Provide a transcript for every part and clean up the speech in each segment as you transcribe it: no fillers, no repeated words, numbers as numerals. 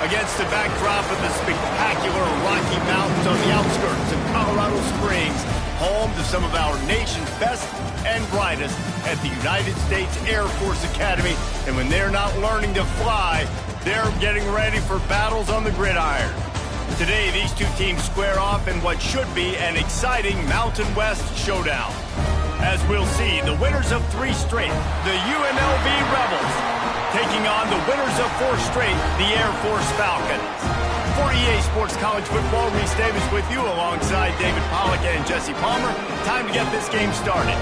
Against the backdrop of the spectacular Rocky Mountains on the outskirts of Colorado Springs, home to some of our nation's best and brightest at the United States Air Force Academy. And when they're not learning to fly, they're getting ready for battles on the gridiron. Today, these two teams square off in what should be an exciting Mountain West showdown. As we'll see, the winners of 3 straight, the UNLV Rebels, taking on the winners of 4 straight, the Air Force Falcons. For EA Sports College Football, Reese Davis with you alongside David Pollack and Jesse Palmer. Time to get this game started.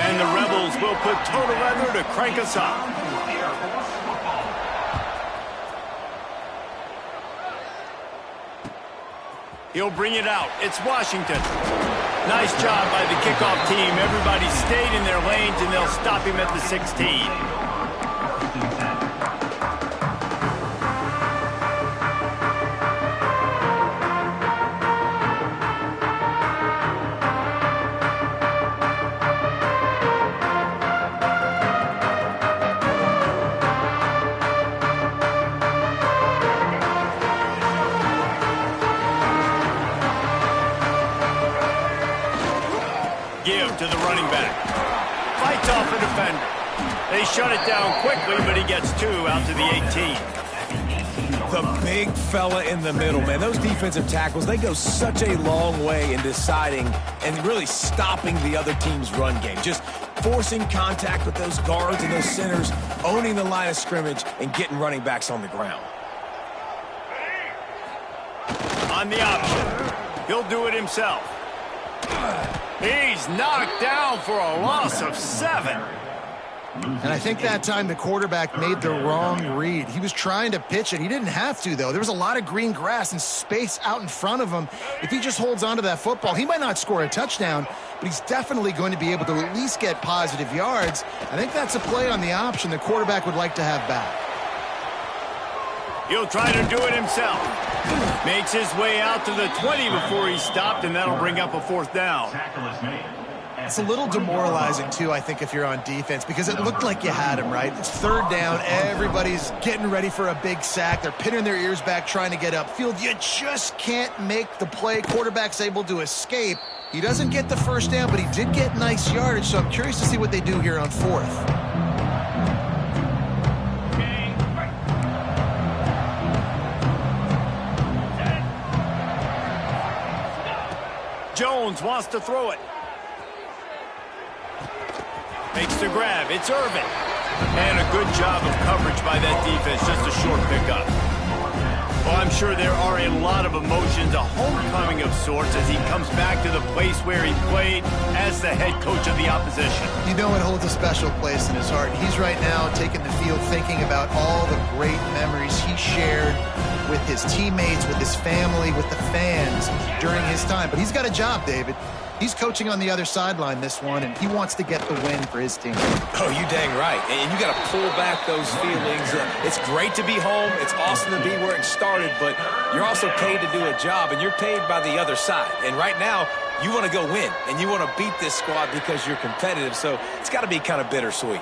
And the Rebels will put total leather to crank us up. He'll bring it out. It's Washington. Nice job by the kickoff team. Everybody stayed in their lanes, and they'll stop him at the 16. To the running back. Fights off a defender. They shut it down quickly, but he gets 2 out to the 18. The big fella in the middle, man. Those defensive tackles, they go such a long way in deciding and really stopping the other team's run game. Just forcing contact with those guards and those centers, owning the line of scrimmage, and getting running backs on the ground. On the option. He'll do it himself. He's knocked down for a loss of 7. And I think that time the quarterback made the wrong read. He was trying to pitch it. He didn't have to, though. There was a lot of green grass and space out in front of him. If he just holds on to that football, he might not score a touchdown, but he's definitely going to be able to at least get positive yards. I think that's a play on the option the quarterback would like to have back. He'll try to do it himself. Makes his way out to the 20 before he's stopped, and that'll bring up a 4th down. It's a little demoralizing, too, I think, if you're on defense, because it looked like you had him, right? It's 3rd down. Everybody's getting ready for a big sack. They're pinning their ears back, trying to get upfield. You just can't make the play. Quarterback's able to escape. He doesn't get the 1st down, but he did get nice yardage, so I'm curious to see what they do here on 4th. Jones wants to throw it. Makes the grab. It's Irvin. And a good job of coverage by that defense. Just a short pickup. Well, I'm sure there are a lot of emotions, a homecoming of sorts, as he comes back to the place where he played as the head coach of the opposition. You know it holds a special place in his heart. He's right now taking the field thinking about all the great memories he shared with his teammates, with his family, with the fans during his time. But he's got a job, David. He's coaching on the other sideline this one, and he wants to get the win for his team. Oh, you dang right. And you got to pull back those feelings. It's great to be home. It's awesome to be where it started, but you're also paid to do a job, and you're paid by the other side. And right now, you want to go win, and you want to beat this squad because you're competitive, so it's got to be kind of bittersweet.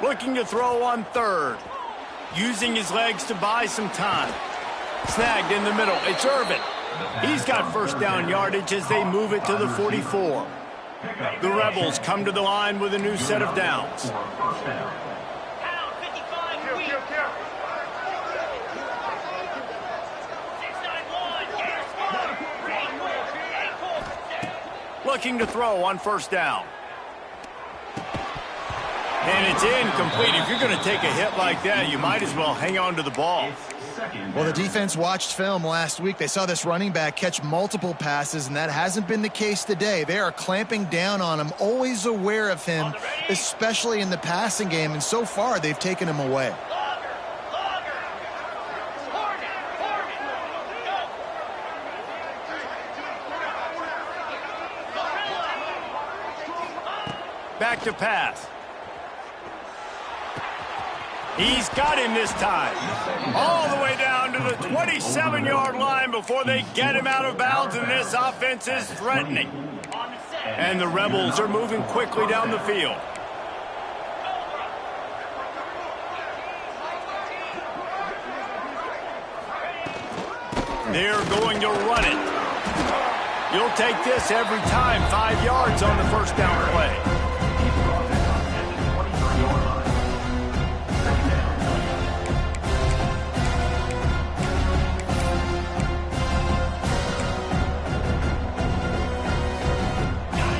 Looking to throw on 3rd. Using his legs to buy some time. Snagged in the middle. It's Irvin. He's got 1st down yardage as they move it to the 44. The Rebels come to the line with a new set of downs. Looking to throw on 1st down. And it's incomplete. If you're going to take a hit like that, you might as well hang on to the ball. Well, the defense watched film last week. They saw this running back catch multiple passes, and that hasn't been the case today. They are clamping down on him, always aware of him, especially in the passing game, and so far they've taken him away. Back back to pass. He's got him this time. All the way down to the 27-yard line before they get him out of bounds, and this offense is threatening. And the Rebels are moving quickly down the field. They're going to run it. You'll take this every time. 5 yards on the first down play.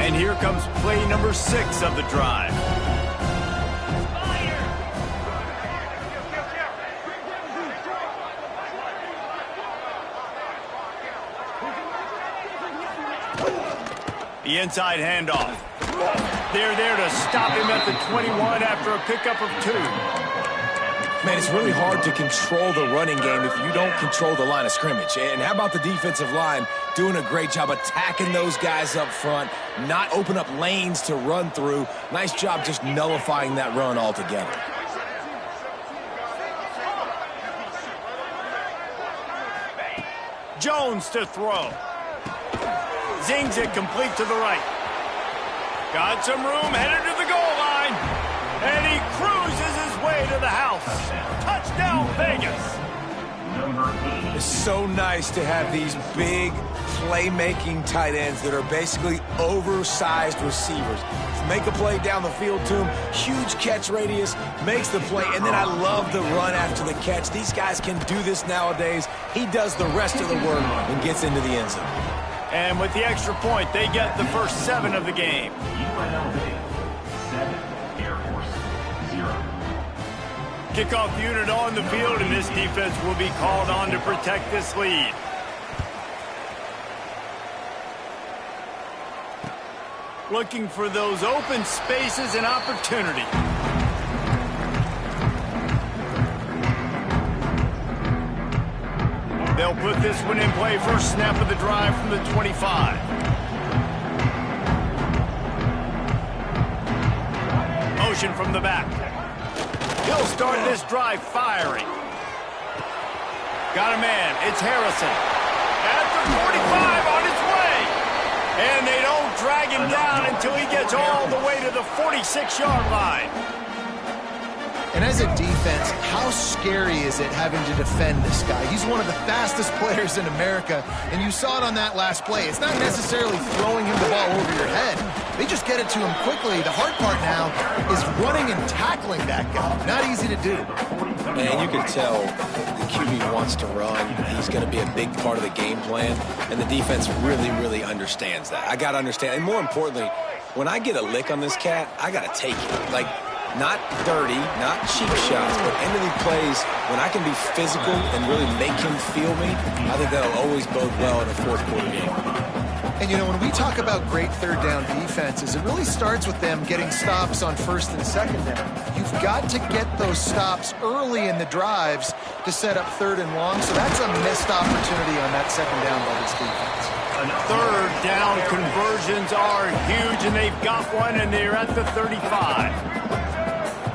And here comes play number 6 of the drive. The inside handoff. They're there to stop him at the 21 after a pickup of 2. Man, it's really hard to control the running game if you don't control the line of scrimmage. And how about the defensive line doing a great job attacking those guys up front, not open up lanes to run through. Nice job just nullifying that run altogether. Jones to throw. Zings it complete to the right. Got some room, headed to the goal line. And he cruises his way to the house. Touchdown, Vegas. It's so nice to have these big playmaking tight ends that are basically oversized receivers. Make a play down the field to him, huge catch radius, makes the play, and then I love the run after the catch. These guys can do this nowadays. He does the rest of the work and gets into the end zone. And with the extra point, they get the first 7 of the game. Kickoff unit on the field, and this defense will be called on to protect this lead. Looking for those open spaces and opportunity. They'll put this one in play first snap of the drive from the 25. Motion from the back. He'll start this drive firing. Got a man. It's Harrison. At the 45 on his way. And they don't drag him down until he gets all the way to the 46-yard line. And as a defense, how scary is it having to defend this guy? He's one of the fastest players in America, and you saw it on that last play. It's not necessarily throwing him the ball over your head. They just get it to him quickly. The hard part now is running and tackling that guy. Not easy to do. And you can tell the QB wants to run. He's going to be a big part of the game plan, and the defense really, really understands that. I got to understand, and more importantly, when I get a lick on this cat, I got to take it. Like, not dirty, not cheap shots, but end of the plays, when I can be physical and really make him feel me, I think that'll always bode well in a fourth quarter game. And, you know, when we talk about great third down defenses, it really starts with them getting stops on first and second down. You've got to get those stops early in the drives to set up third and long, so that's a missed opportunity on that second down by this defense. Third down conversions are huge, and they've got one, and they're at the 35.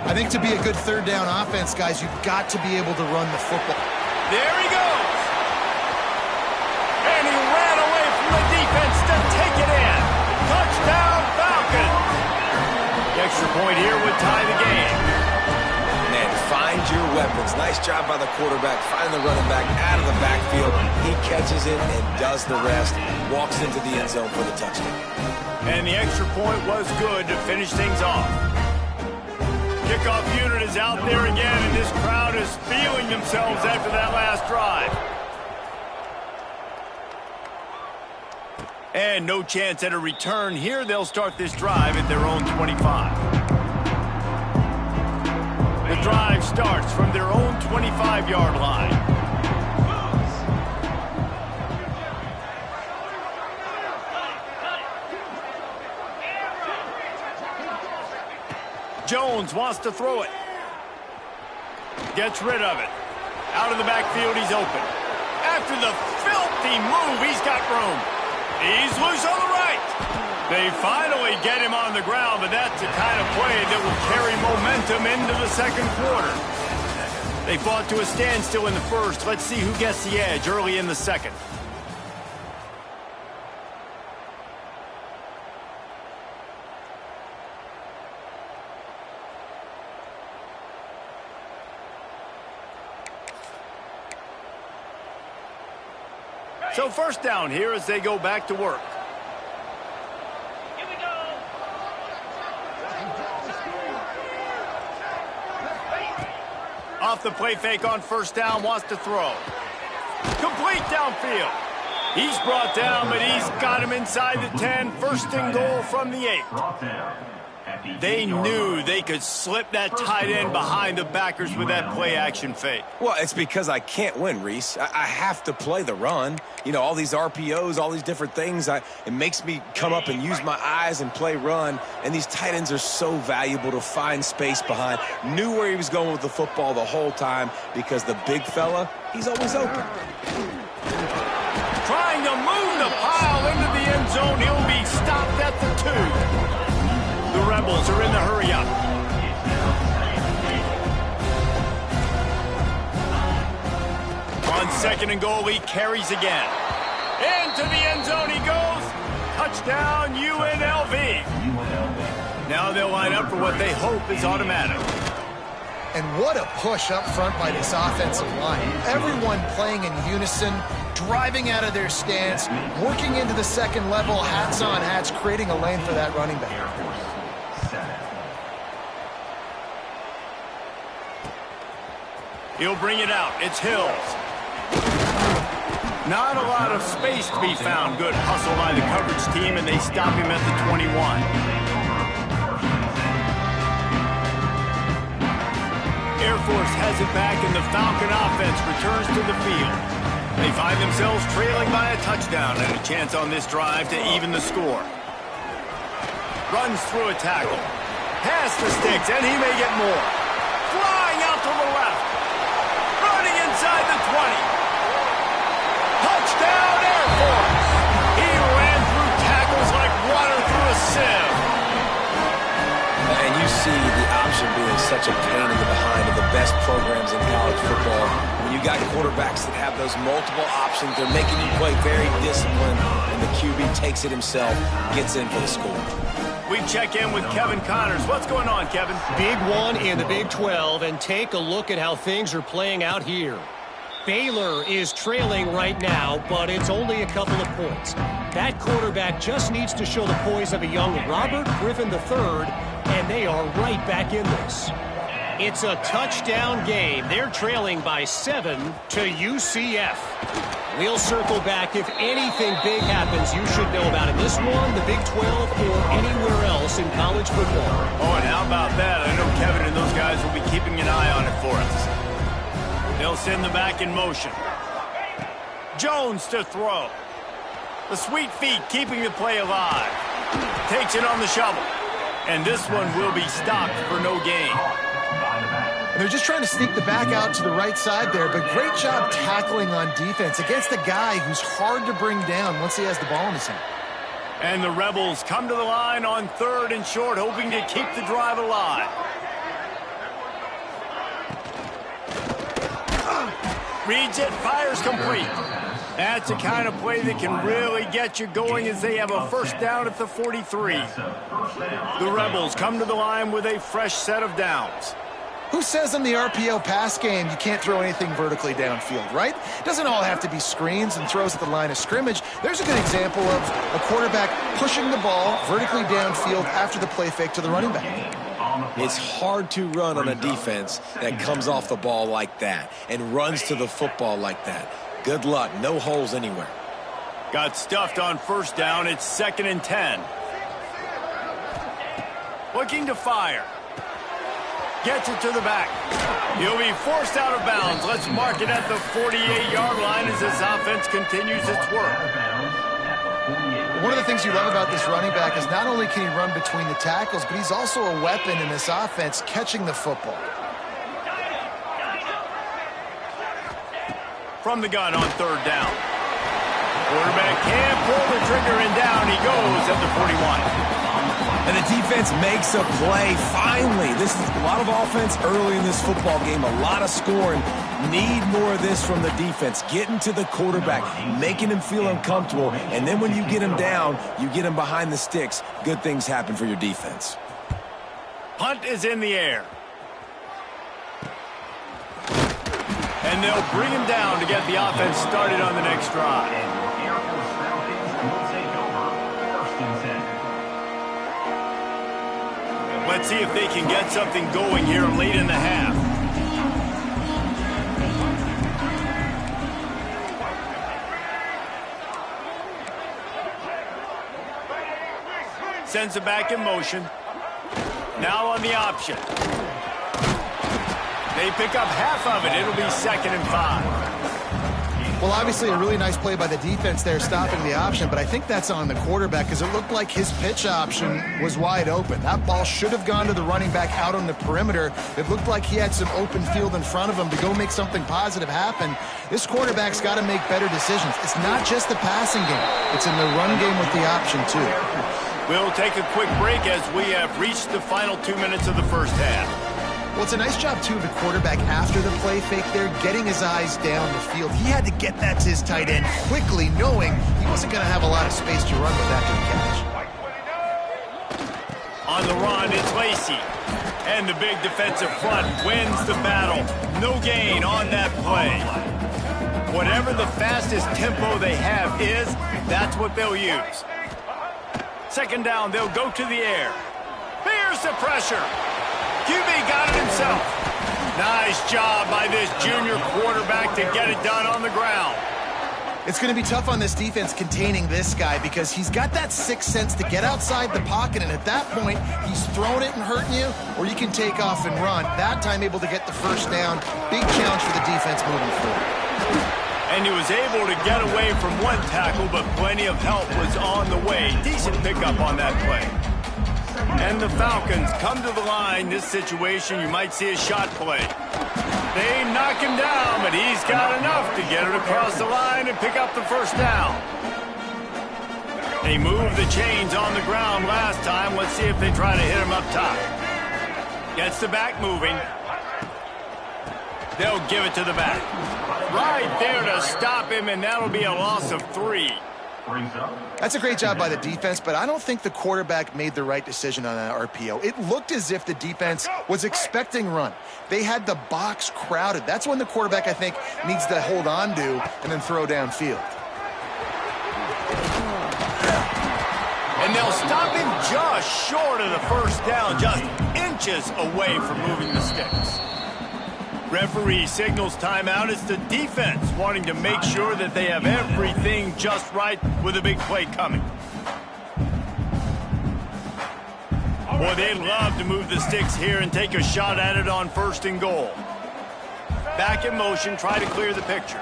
I think to be a good third down offense, guys, you've got to be able to run the football. There he goes. And he ran away from the defense to take it in. Touchdown, Falcons. The extra point here would tie the game. Man, find your weapons. Nice job by the quarterback, finding the running back out of the backfield. He catches it and does the rest. Walks into the end zone for the touchdown. And the extra point was good to finish things off. Kickoff unit is out there again, and this crowd is feeling themselves after that last drive. And no chance at a return here. They'll start this drive at their own 25. The drive starts from their own 25-yard line. Jones wants to throw it. Gets rid of it. Out of the backfield, he's open. After the filthy move, he's got room. He's loose on the right. They finally get him on the ground, but that's the kind of play that will carry momentum into the second quarter. They fought to a standstill in the first. Let's see who gets the edge early in the second. So first down here as they go back to work. Here we go. Off the play fake on first down, wants to throw. Complete downfield. He's brought down, but he's got him inside the 10. First and goal from the 8. They knew they could slip that tight end behind the backers with that play action fake. Well, it's because I can't win, Reese. I have to play the run. You know, all these RPOs, all these different things. It makes me come up and use my eyes and play run. And these tight ends are so valuable to find space behind. Knew where he was going with the football the whole time because the big fella, he's always open. Trying to move the pile into the end zone. He'll be stopped at the 2. The Rebels are in the hurry-up. On second and goal, he carries again. Into the end zone he goes. Touchdown, UNLV. Now they'll line up for what they hope is automatic. And what a push up front by this offensive line. Everyone playing in unison, driving out of their stance, working into the second level, hats on hats, creating a lane for that running back. He'll bring it out. It's Hills. Not a lot of space to be found. Good hustle by the coverage team, and they stop him at the 21. Air Force has it back, and the Falcon offense returns to the field. They find themselves trailing by a touchdown and a chance on this drive to even the score. Runs through a tackle. Past the sticks, and he may get more. Flying out to the left. Running inside the 20. Touchdown, Air Force. He ran through tackles like water through a sieve. And you see the option being such a pain in the behind of the best programs in college football. When you got quarterbacks that have those multiple options, they're making you play very disciplined, and the QB takes it himself, gets in for the score. We check in with Kevin Connors. What's going on, Kevin? Big one in the Big 12, and take a look at how things are playing out here. Baylor is trailing right now, but it's only a couple of points. That quarterback just needs to show the poise of a young Robert Griffin III, and they are right back in this. It's a touchdown game. They're trailing by 7 to UCF. We'll circle back if anything big happens you should know about in this one, the Big 12, or anywhere else in college football. Oh, and how about that? I know Kevin and those guys will be keeping an eye on it for us. They'll send the back in motion. Jones to throw. The sweet feet keeping the play alive. Takes it on the shovel. And this one will be stopped for no gain. And they're just trying to sneak the back out to the right side there, but great job tackling on defense against a guy who's hard to bring down once he has the ball in his hand. And the Rebels come to the line on 3rd and short, hoping to keep the drive alive. Reads it, fires complete. That's the kind of play that can really get you going as they have a first down at the 43. The Rebels come to the line with a fresh set of downs. Who says in the RPO pass game you can't throw anything vertically downfield, right? Doesn't all have to be screens and throws at the line of scrimmage. There's a good example of a quarterback pushing the ball vertically downfield after the play fake to the running back. It's hard to run on a defense that comes off the ball like that and runs to the football like that. Good luck. No holes anywhere. Got stuffed on first down. It's 2nd and 10. Looking to fire. Gets it to the back. He'll be forced out of bounds. Let's mark it at the 48-yard line as this offense continues its work. One of the things you love about this running back is not only can he run between the tackles, but he's also a weapon in this offense catching the football. From the gun on 3rd down. Quarterback can't pull the trigger, and down he goes at the 41. And the defense makes a play. Finally, this is a lot of offense early in this football game, a lot of scoring. Need more of this from the defense. Getting to the quarterback, making him feel uncomfortable, and then when you get him down, you get him behind the sticks. Good things happen for your defense. Punt is in the air. And they'll bring him down to get the offense started on the next drive. Let's see if they can get something going here late in the half. Sends it back in motion. Now on the option. They pick up half of it. It'll be 2nd and 5. Well, obviously a really nice play by the defense there, stopping the option, but I think that's on the quarterback because it looked like his pitch option was wide open. That ball should have gone to the running back out on the perimeter. It looked like he had some open field in front of him to go make something positive happen. This quarterback's got to make better decisions. It's not just the passing game. It's in the run game with the option, too. We'll take a quick break as we have reached the final 2 minutes of the first half. Well, it's a nice job, too, of the quarterback after the play fake there, getting his eyes down the field. He had to get that to his tight end quickly, knowing he wasn't going to have a lot of space to run with after the catch. On the run, it's Lacy. And the big defensive front wins the battle. No gain on that play. Whatever the fastest tempo they have is, that's what they'll use. 2nd down, they'll go to the air. Here's the pressure. QB got it himself. Nice job by this junior quarterback to get it done on the ground. It's going to be tough on this defense containing this guy because he's got that sixth sense to get outside the pocket, and at that point, he's throwing it and hurting you, or you can take off and run. That time able to get the first down. Big challenge for the defense moving forward. And he was able to get away from one tackle, but plenty of help was on the way. Decent pickup on that play. And the Falcons come to the line. This situation, you might see a shot play. They knock him down, but he's got enough to get it across the line and pick up the first down. They moved the chains on the ground last time. Let's see if they try to hit him up top. Gets the back moving. They'll give it to the back. Right there to stop him, and that'll be a loss of 3. That's a great job by the defense, but I don't think the quarterback made the right decision on that RPO. It looked as if the defense was expecting run. They had the box crowded. That's when the quarterback, I think, needs to hold on to and then throw downfield. And they'll stop him just short of the first down, just inches away from moving the sticks. Referee signals timeout. It's the defense wanting to make sure that they have everything just right with a big play coming. Boy, they'd love to move the sticks here and take a shot at it on 1st and goal. Back in motion, try to clear the picture.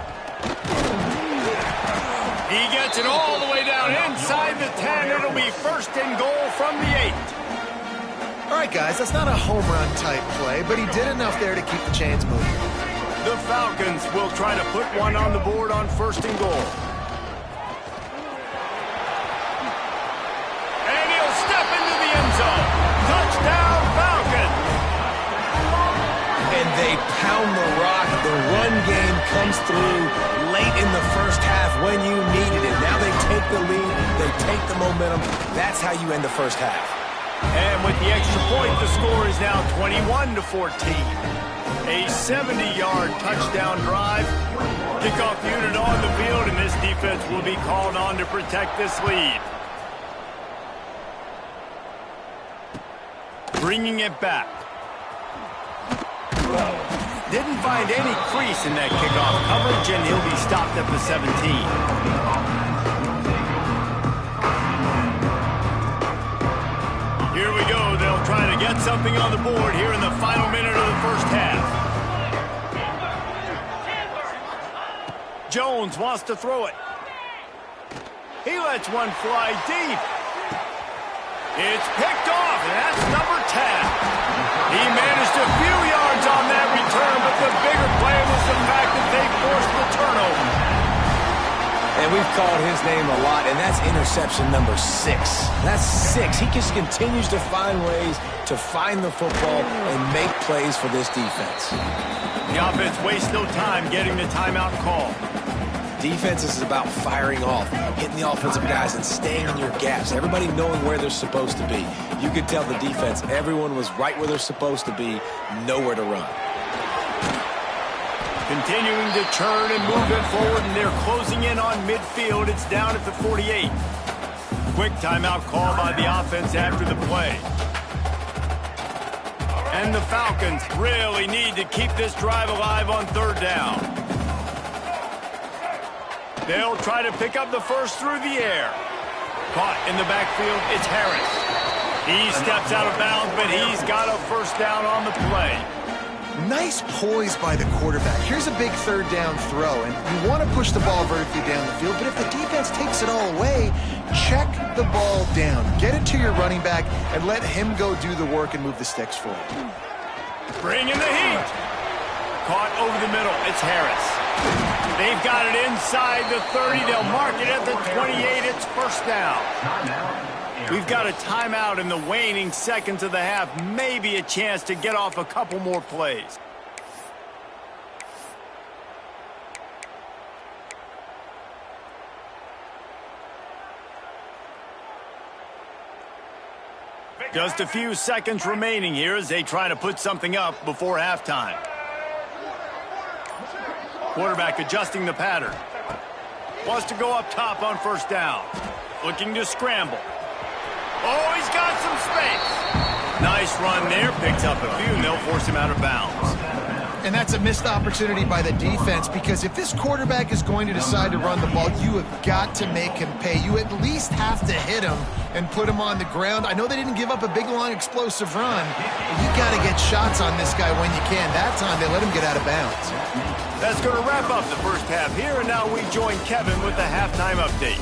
He gets it all the way down inside the 10. It'll be 1st and goal from the 8. All right, guys, that's not a home run type play, but he did enough there to keep the chains moving. The Falcons will try to put one on the board on 1st and goal. And he'll step into the end zone. Touchdown, Falcons! And they pound the rock. The run game comes through late in the first half when you needed it. Now they take the lead. They take the momentum. That's how you end the first half. And with the extra point, the score is now 21-14. A 70-yard touchdown drive. Kickoff unit on the field, and this defense will be called on to protect this lead. Bringing it back. Didn't find any crease in that kickoff coverage, and he'll be stopped at the 17. Here we go. They'll try to get something on the board here in the final minute of the first half. Jones wants to throw it. He lets one fly deep. It's picked off, and that's number 10. He managed a few yards on that return, but the bigger play was the fact that they forced the turnover. And we've called his name a lot, and that's interception number 6. That's 6. He just continues to find ways to find the football and make plays for this defense. The offense wastes no time getting the timeout call. Defense is about firing off, hitting the offensive guys, and staying in your gaps. Everybody knowing where they're supposed to be. You could tell the defense, everyone was right where they're supposed to be, nowhere to run. Continuing to turn and move it forward, and they're closing in on midfield. It's down at the 48. Quick timeout call by the offense after the play. And the Falcons really need to keep this drive alive on third down. They'll try to pick up the first through the air. Caught in the backfield, it's Harris. He steps out of bounds, but he's got a first down on the play. Nice poise by the quarterback. Here's a big third down throw, and you want to push the ball vertically down the field, but if the defense takes it all away, check the ball down. Get it to your running back and let him go do the work and move the sticks forward. Bring in the heat. Caught over the middle. It's Harris. They've got it inside the 30. They'll mark it at the 28. It's first down. We've got a timeout in the waning seconds of the half. Maybe a chance to get off a couple more plays. Just a few seconds remaining here as they try to put something up before halftime. Quarterback adjusting the pattern. Wants to go up top on first down. Looking to scramble. Oh, he's got some space. Nice run there. Picks up a few, and they'll force him out of bounds. And that's a missed opportunity by the defense, because if this quarterback is going to decide to run the ball, you have got to make him pay. You at least have to hit him and put him on the ground. I know they didn't give up a big, long, explosive run, but you got to get shots on this guy when you can. That time, they let him get out of bounds. That's going to wrap up the first half here, and now we join Kevin with the halftime update.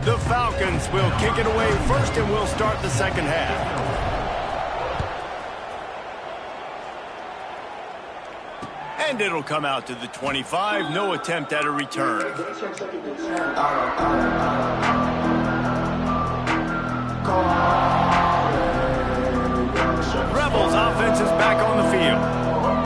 The Falcons will kick it away first, and we'll start the second half. And it'll come out to the 25. No attempt at a return. Rebels offense is back on the field.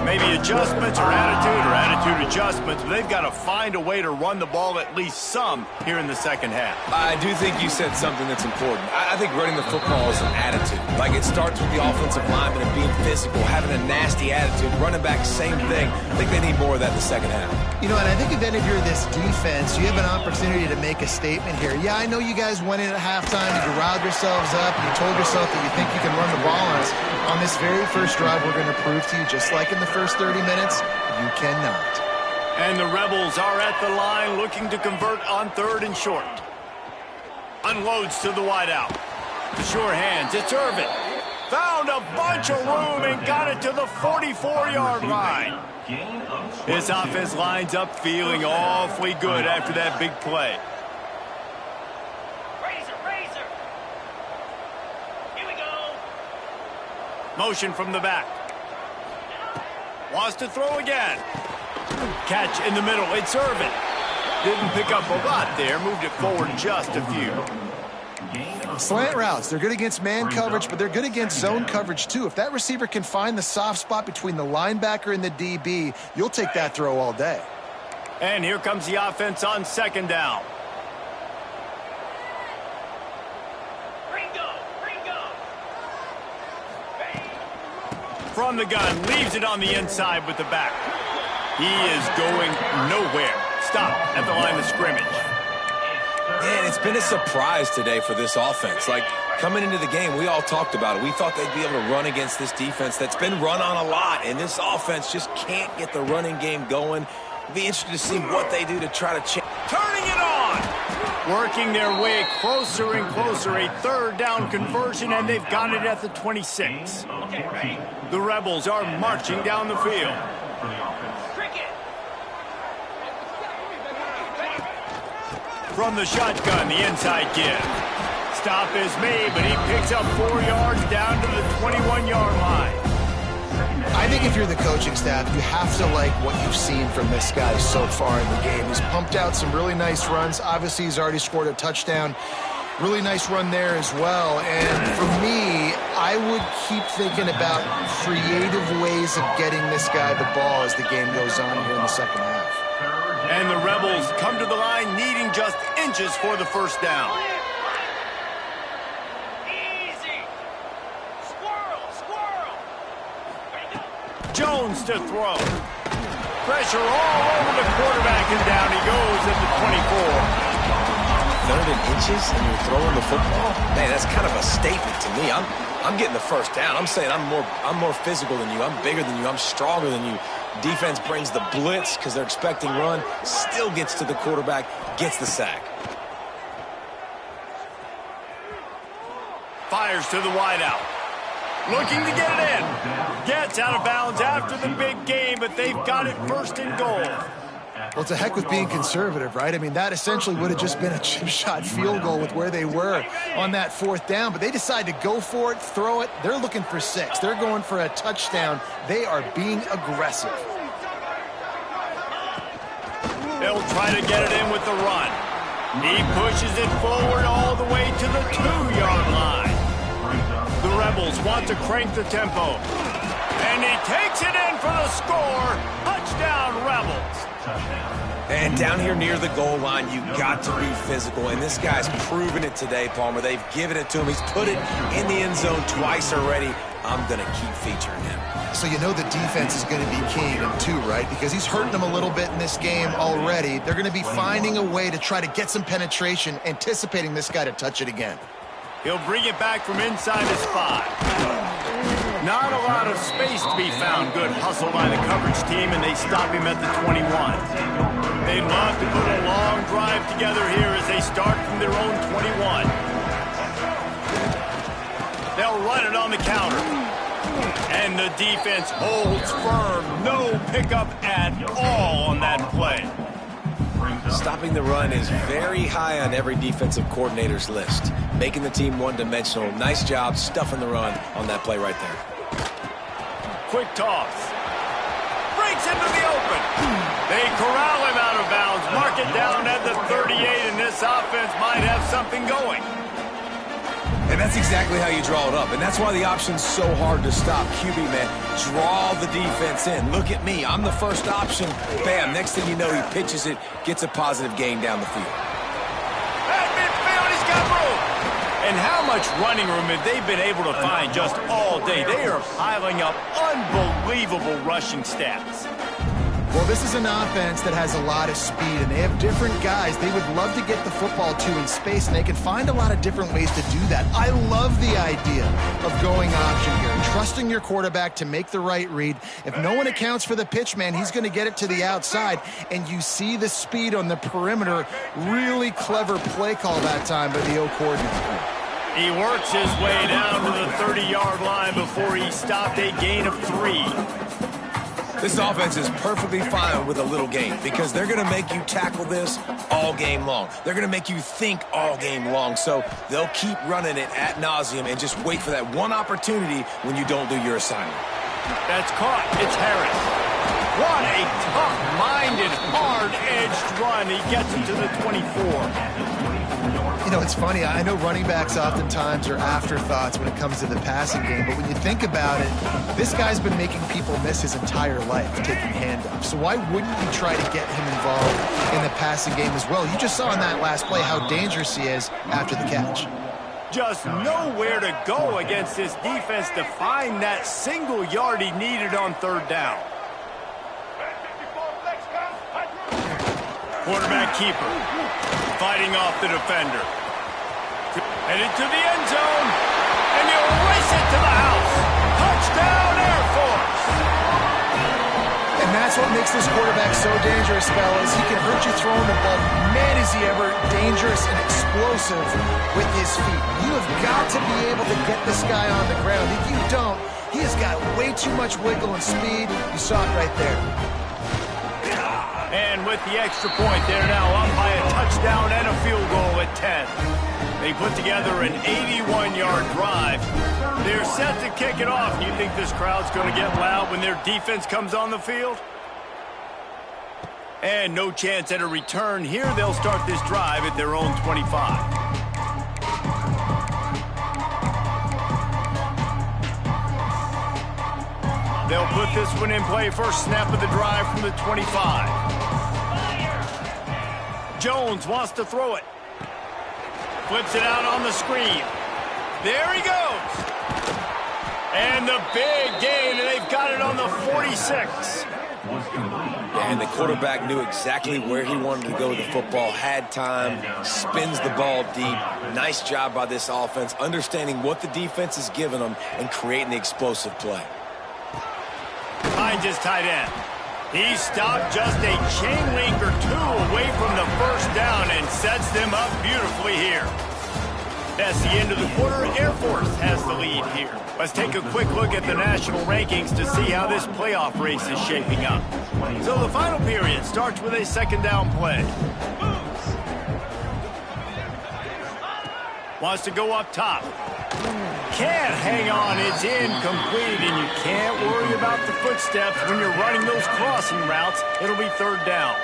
Maybe adjustments or attitude adjustments, but they've got to find a way to run the ball at least some here in the second half. I do think you said something that's important. I think running the football is an attitude. Like, it starts with the offensive lineman and being physical, having a nasty attitude. Running back, same thing. I think they need more of that in the second half. You know, and I think then if you're this defense, you have an opportunity to make a statement here. Yeah, I know you guys went in at halftime and you riled yourselves up and you told yourself that you think you can run the ball on us. On this very first drive, we're going to prove to you, just like in the first 30 minutes, you cannot. And the Rebels are at the line looking to convert on third and short. Unloads to the wideout. The sure hands, it's Irvin. Found a bunch of room and got it to the 44-yard line. His offense lines up feeling awfully good after that big play. Razor. Here we go. Motion from the back. Wants to throw again. Catch in the middle. It's Irvin. Didn't pick up a lot there. Moved it forward just a few. Slant routes, they're good against man coverage, but they're good against zone coverage too. If that receiver can find the soft spot between the linebacker and the DB, you'll take that throw all day. And here comes the offense on second down. From the gun, leaves it on the inside with the back. He is going nowhere. Stop at the line of scrimmage. Man, it's been a surprise today for this offense. Like, coming into the game, we all talked about it. We thought they'd be able to run against this defense that's been run on a lot, and this offense just can't get the running game going. It'll be interesting to see what they do to try to change. Turning it on! Working their way closer and closer. A third down conversion, and they've got it at the 26. The Rebels are marching down the field. From the shotgun, the inside give. Stop is made, but he picks up 4 yards down to the 21-yard line. I think if you're the coaching staff, you have to like what you've seen from this guy so far in the game. He's pumped out some really nice runs. Obviously, he's already scored a touchdown. Really nice run there as well. And for me, I would keep thinking about creative ways of getting this guy the ball as the game goes on here in the second half. And the Rebels come to the line needing just inches for the first down. Easy. Squirrel, squirrel. Ready, go. Jones to throw. Pressure all over the quarterback, and down he goes at the 24. 3rd and inches, and you're throwing the football? Man, that's kind of a statement to me. I'm getting the first down. I'm saying I'm more physical than you. I'm bigger than you. I'm stronger than you. Defense brings the blitz because they're expecting run. Still gets to the quarterback, gets the sack. Fires to the wideout. Looking to get it in. Gets out of bounds after the big game, but they've got it 1st and goal. Well, to heck with being conservative, right? I mean, that essentially would have just been a chip shot field goal with where they were on that 4th down, but they decide to go for it, throw it. They're looking for 6. They're going for a touchdown. They are being aggressive. They'll try to get it in with the run. He pushes it forward all the way to the 2-yard line. The Rebels want to crank the tempo. And he takes it in for the score. Touchdown, Rebels. And down here near the goal line, you got to be physical. And this guy's proven it today, Palmer. They've given it to him. He's put it in the end zone twice already. I'm going to keep featuring him. So you know the defense is going to be keying him too, right? Because he's hurting them a little bit in this game already. They're going to be finding a way to try to get some penetration, anticipating this guy to touch it again. He'll bring it back from inside his 5. Not a lot of space to be found. Good hustle by the coverage team, and they stop him at the 21. They'd love to put a long drive together here as they start from their own 21. They'll run it on the counter. And the defense holds firm. No pickup at all on that play. Stopping the run is very high on every defensive coordinator's list. Making the team one-dimensional. Nice job stuffing the run on that play right there. Quick toss. Breaks into the open. They corral him out of bounds. Mark it down at the 38, and this offense might have something going. And that's exactly how you draw it up. And that's why the option's so hard to stop. QB, man, draw the defense in. Look at me. I'm the first option. Bam. Next thing you know, he pitches it, gets a positive gain down the field. At midfield, he's got room. And how much running room have they been able to find just all day? They are piling up unbelievable rushing stats. Well, this is an offense that has a lot of speed, and they have different guys they would love to get the football to in space, and they can find a lot of different ways to do that. I love the idea of going option here, trusting your quarterback to make the right read. If no one accounts for the pitch, man, he's going to get it to the outside, and you see the speed on the perimeter. Really clever play call that time by the O coordinator. He works his way down to the 30-yard line before he stopped a gain of 3. This offense is perfectly fine with a little game because they're going to make you tackle this all game long. They're going to make you think all game long. So they'll keep running it ad nauseum and just wait for that one opportunity when you don't do your assignment. That's caught. It's Harris. What a tough-minded, hard-edged run. He gets it to the 24. You know, it's funny. I know running backs oftentimes are afterthoughts when it comes to the passing game, but when you think about it, this guy's been making people miss his entire life taking handoffs. So why wouldn't you try to get him involved in the passing game as well? You just saw in that last play how dangerous he is after the catch. Just nowhere to go against this defense to find that single yard he needed on 3rd down. Quarterback keeper fighting off the defender. Headed to the end zone, and he'll race it to the house. Touchdown, Air Force! And that's what makes this quarterback so dangerous, fellas. He can hurt you throwing the ball. Man, is he ever dangerous and explosive with his feet. You have got to be able to get this guy on the ground. If you don't, he has got way too much wiggle and speed. You saw it right there. And with the extra point, they're now up by a touchdown and a field goal at 10. They put together an 81-yard drive. They're set to kick it off. Do you think this crowd's going to get loud when their defense comes on the field? And no chance at a return here. They'll start this drive at their own 25. They'll put this one in play. First snap of the drive from the 25. Jones wants to throw it. Flips it out on the screen. There he goes. And the big gain, and they've got it on the 46. And the quarterback knew exactly where he wanted to go with the football, had time, spins the ball deep. Nice job by this offense, understanding what the defense is giving them and creating the explosive play. Finds his tight end. He stopped just a chain link or two away from the first down and sets them up beautifully here. That's the end of the quarter. Air Force has the lead here. Let's take a quick look at the national rankings to see how this playoff race is shaping up. So the final period starts with a second down play. Wants to go up top. Can't hang on. It's incomplete, and you can't worry about the footsteps when you're running those crossing routes. It'll be third down.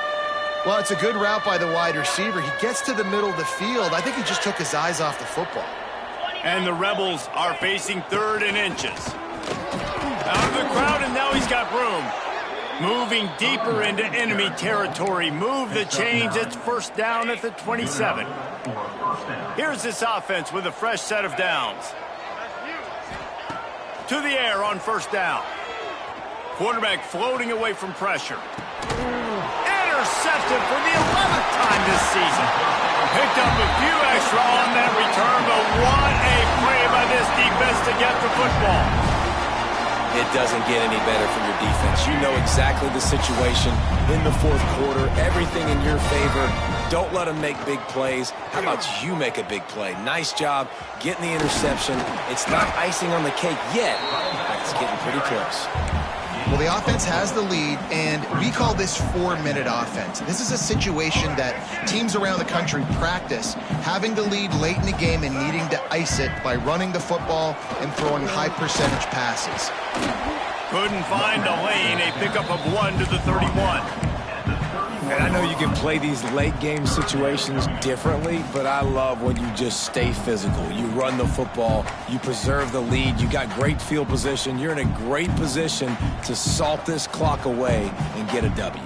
Well, it's a good route by the wide receiver. He gets to the middle of the field. I think he just took his eyes off the football. And the Rebels are facing 3rd and inches. Out of the crowd, and now he's got room. Moving deeper into enemy territory. Move the chains. It's first down at the 27. Here's this offense with a fresh set of downs. To the air on first down. Quarterback floating away from pressure. Intercepted for the 11th time this season. Picked up a few extra on that return, but what a play by this defense to get the football. It doesn't get any better from your defense. You know exactly the situation in the fourth quarter. Everything in your favor. Don't let them make big plays. How about you make a big play? Nice job getting the interception. It's not icing on the cake yet, but it's getting pretty close. Well, the offense has the lead, and we call this 4-minute offense. This is a situation that teams around the country practice, having the lead late in the game and needing to ice it by running the football and throwing high-percentage passes. Couldn't find a lane. A pickup of 1 to the 31. And I know you can play these late game situations differently, but I love when you just stay physical. You run the football, you preserve the lead, you got great field position, you're in a great position to salt this clock away and get a W.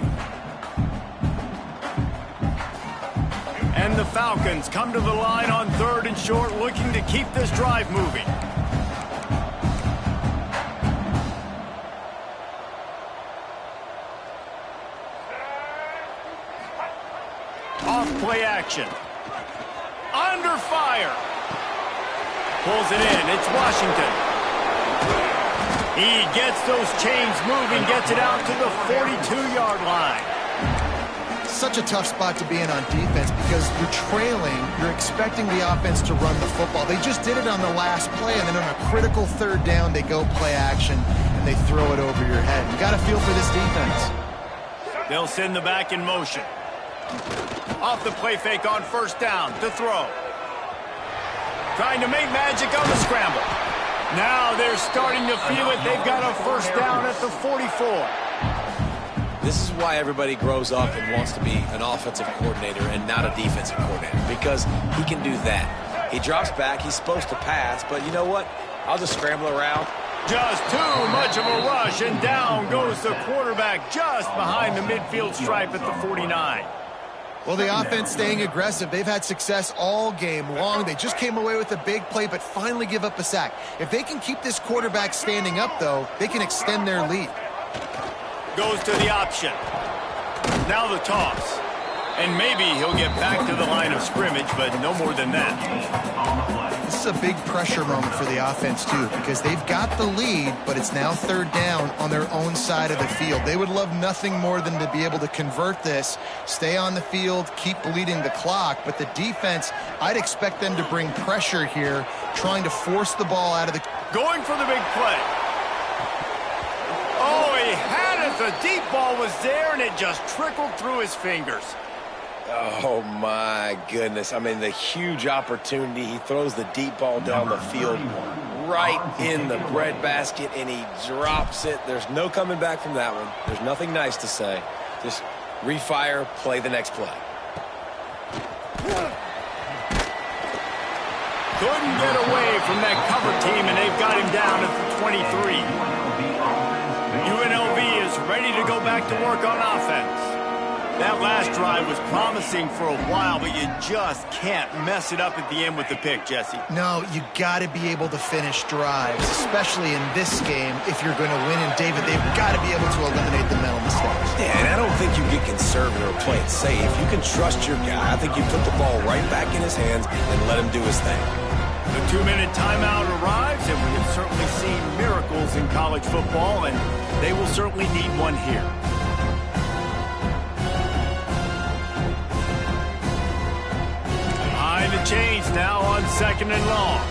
And the Falcons come to the line on 3rd and short, looking to keep this drive moving. Off-play action. Under fire. Pulls it in. It's Washington. He gets those chains moving, gets it out to the 42-yard line. Such a tough spot to be in on defense because you're trailing, you're expecting the offense to run the football. They just did it on the last play, and then on a critical 3rd down, they go play action, and they throw it over your head. You got to feel for this defense. They'll send the back in motion. Off the play fake on first down to throw. Trying to make magic on the scramble. Now they're starting to feel it. They've got a first down at the 44. This is why everybody grows up and wants to be an offensive coordinator and not a defensive coordinator, because he can do that. He drops back. He's supposed to pass, but you know what? I'll just scramble around. Just too much of a rush, and down goes the quarterback just behind the midfield stripe at the 49. Well, the offense staying aggressive. They've had success all game long. They just came away with a big play, but finally give up a sack. If they can keep this quarterback standing up, though, they can extend their lead. Goes to the option. Now the toss. And maybe he'll get back to the line of scrimmage, but no more than that. This is a big pressure moment for the offense, too, because they've got the lead, but it's now 3rd down on their own side of the field. They would love nothing more than to be able to convert this, stay on the field, keep bleeding the clock, but the defense, I'd expect them to bring pressure here, trying to force the ball out of the... Going for the big play. Oh, he had it. The deep ball was there, and it just trickled through his fingers. Oh, my goodness. I mean, the huge opportunity. He throws the deep ball down the field right in the breadbasket, and he drops it. There's no coming back from that one. There's nothing nice to say. Just refire, play the next play. Couldn't get away from that cover team, and they've got him down at the 23. UNLV is ready to go back to work on offense. That last drive was promising for a while, but you just can't mess it up at the end with the pick, Jesse. No, you got to be able to finish drives, especially in this game. If you're going to win, and David, they've got to be able to eliminate the mental mistakes. Yeah, and I don't think you get conservative or play it safe. You can trust your guy. I think you put the ball right back in his hands and let him do his thing. The 2-minute timeout arrives, and we have certainly seen miracles in college football, and they will certainly need one here. Behind the chains now on 2nd and long.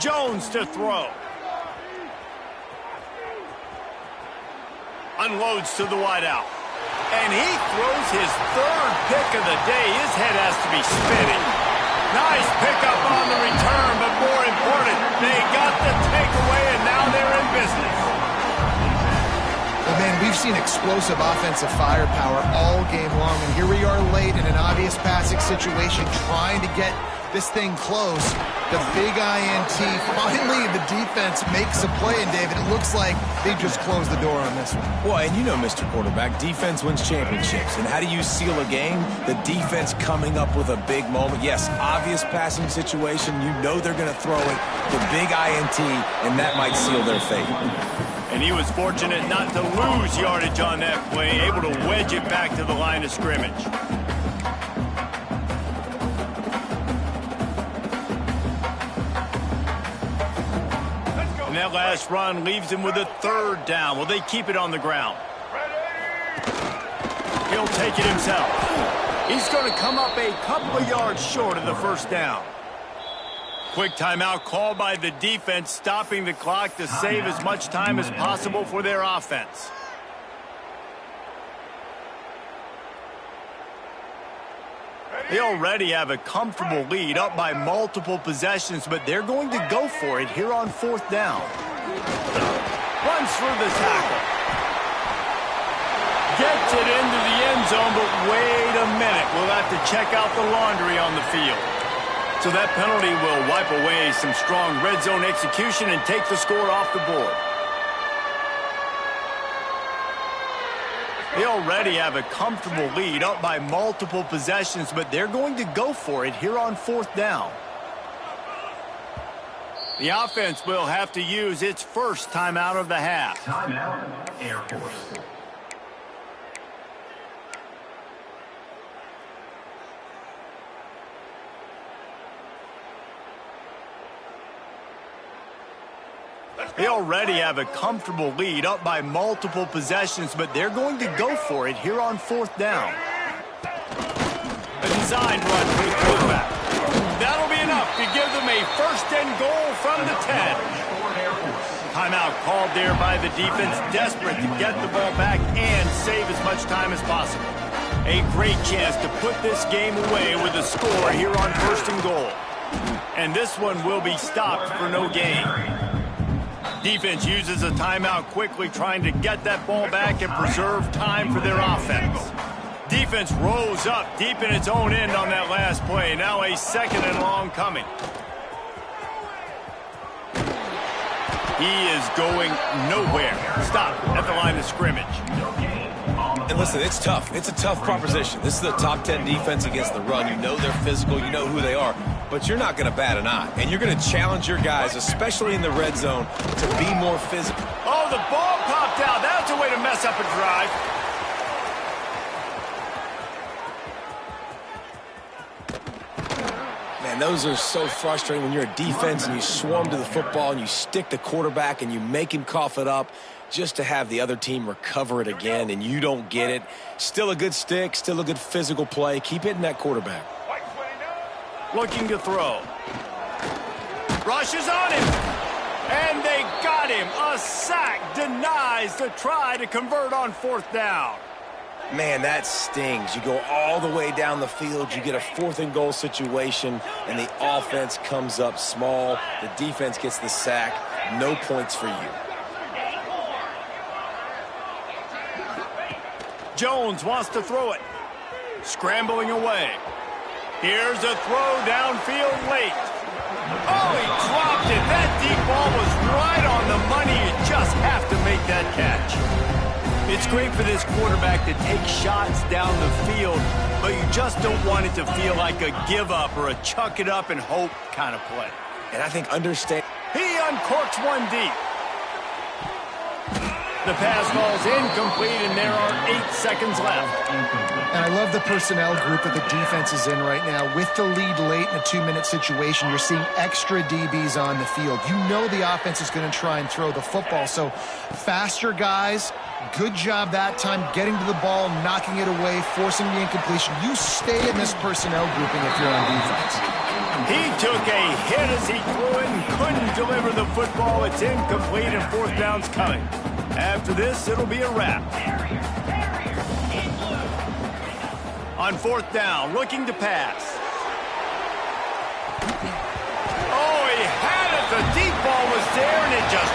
Jones to throw. Unloads to the wideout. And he throws his 3rd pick of the day. His head has to be spinning. Nice pickup on the return, but more important, they got the takeaway, and now they're in business. Well, man, we've seen explosive offensive firepower all game long, and here we are late in an obvious passing situation trying to get this thing close. The big INT. Finally, the defense makes a play, and David, it looks like they just closed the door on this one. Well, and you know, Mr. Quarterback, defense wins championships. And how do you seal a game? The defense coming up with a big moment. Yes, obvious passing situation. You know they're going to throw it. The big INT, and that might seal their fate. And he was fortunate not to lose yardage on that play, able to wedge it back to the line of scrimmage. And that last run leaves him with a 3rd down. Will they keep it on the ground? He'll take it himself. He's going to come up a couple of yards short of the 1st down. Quick timeout called by the defense, stopping the clock to save as much time as possible for their offense. They already have a comfortable lead, up by multiple possessions, but they're going to go for it here on 4th down. Runs through the tackle. Gets it into the end zone, but wait a minute. We'll have to check out the laundry on the field. So that penalty will wipe away some strong red zone execution and take the score off the board. They already have a comfortable lead, up by multiple possessions, but they're going to go for it here on 4th down. The offense will have to use its first timeout of the half. Timeout, Air Force. They already have a comfortable lead, up by multiple possessions, but they're going to go for it here on 4th down. A designed run for the quarterback. That'll be enough to give them a 1st and goal from the 10. Timeout called there by the defense, desperate to get the ball back and save as much time as possible. A great chance to put this game away with a score here on 1st and goal. And this one will be stopped for no gain. Defense uses a timeout quickly, trying to get that ball back and preserve time for their offense. Defense rose up deep in its own end on that last play. Now a 2nd and long coming. He is going nowhere. Stop at the line of scrimmage. And listen, it's tough. It's a tough proposition. This is a top 10 defense against the run. You know they're physical. You know who they are. But you're not going to bat an eye. And you're going to challenge your guys, especially in the red zone, to be more physical. Oh, the ball popped out. That's a way to mess up a drive. Man, those are so frustrating when you're a defense and you swarm to the football and you stick the quarterback and you make him cough it up just to have the other team recover it again and you don't get it. Still a good stick, still a good physical play. Keep hitting that quarterback. Looking to throw. Rushes on him. And they got him. A sack denies the try to convert on 4th down. Man, that stings. You go all the way down the field, you get a 4th and goal situation, and the offense comes up small. The defense gets the sack. No points for you. Jones wants to throw it. Scrambling away. Here's a throw downfield late. Oh, he dropped it. That deep ball was right on the money. You just have to make that catch. It's great for this quarterback to take shots down the field, but you just don't want it to feel like a give up or a chuck it up and hope kind of play. And I think understand. He uncorks one deep. The pass falls incomplete, and there are 8 seconds left. And I love the personnel group that the defense is in right now. With the lead late in a 2-minute situation, you're seeing extra DBs on the field. You know the offense is going to try and throw the football. So faster guys, good job that time getting to the ball, knocking it away, forcing the incompletion. You stay in this personnel grouping if you're on defense. He took a hit as he threw it and couldn't deliver the football. It's incomplete and 4th down's coming. After this, it'll be a wrap. On 4th down, looking to pass. Oh, he had it. The deep ball was there, and it just